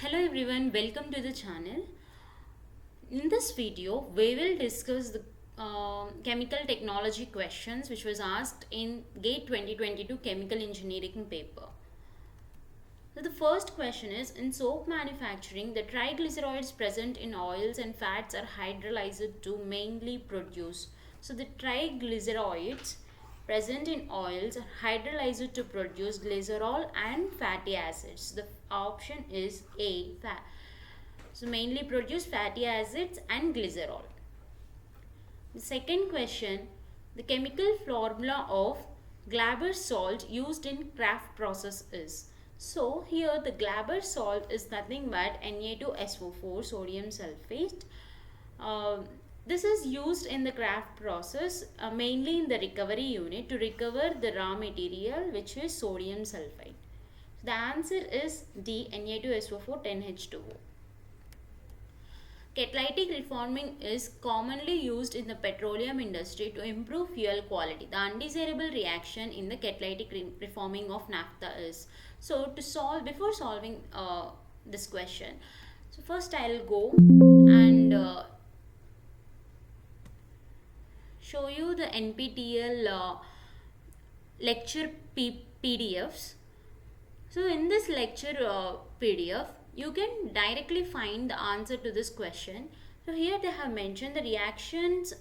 Hello everyone, welcome to the channel. In this video, we will discuss the chemical technology questions which was asked in GATE 2022 chemical engineering paper. So the first question is, in soap manufacturing, the triglycerides present in oils and fats are hydrolyzed to mainly produce. So the triglycerides present in oils are hydrolyzed to produce glycerol and fatty acids. The option is A, fat. So mainly produce fatty acids and glycerol. The second question, the chemical formula of Glaber salt used in craft process is. So here the Glaber salt is nothing but Na2SO4 sodium sulfate. Uh, this is used in the craft process mainly in the recovery unit to recover the raw material which is sodium sulfite. The answer is D, Na2SO4 10H2O. Catalytic reforming is commonly used in the petroleum industry to improve fuel quality. The undesirable reaction in the catalytic reforming of naphtha is. So to solve, before solving this question, so first I'll go and show you the NPTEL lecture PDFs. So in this lecture PDF, you can directly find the answer to this question. So here they have mentioned the reactions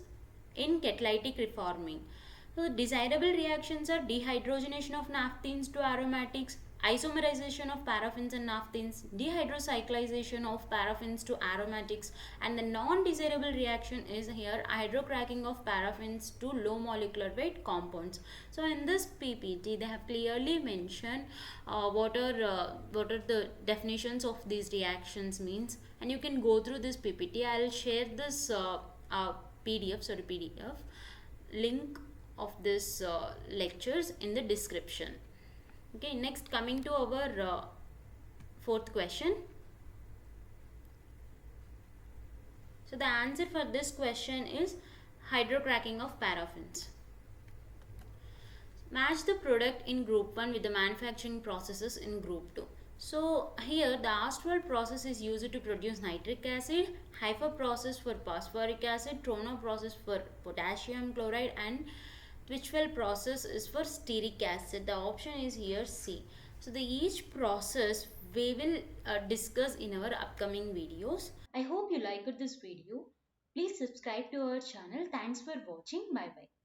in catalytic reforming. So desirable reactions are dehydrogenation of naphthenes to aromatics, isomerization of paraffins and naphthenes, dehydrocyclization of paraffins to aromatics, and the non-desirable reaction is here hydrocracking of paraffins to low molecular weight compounds. So in this PPT they have clearly mentioned what are the definitions of these reactions means, and you can go through this PPT. I'll share this PDF link of this lectures in the description. Okay, next coming to our fourth question. So the answer for this question is hydrocracking of paraffins. Match the product in group 1 with the manufacturing processes in group 2. So here the Astral process is used to produce nitric acid, Hypha process for phosphoric acid, Trono process for potassium chloride, and Twitchell process is for stearic acid. The option is here C. So the each process we will discuss in our upcoming videos. I hope you liked this video. Please subscribe to our channel. Thanks for watching. Bye bye.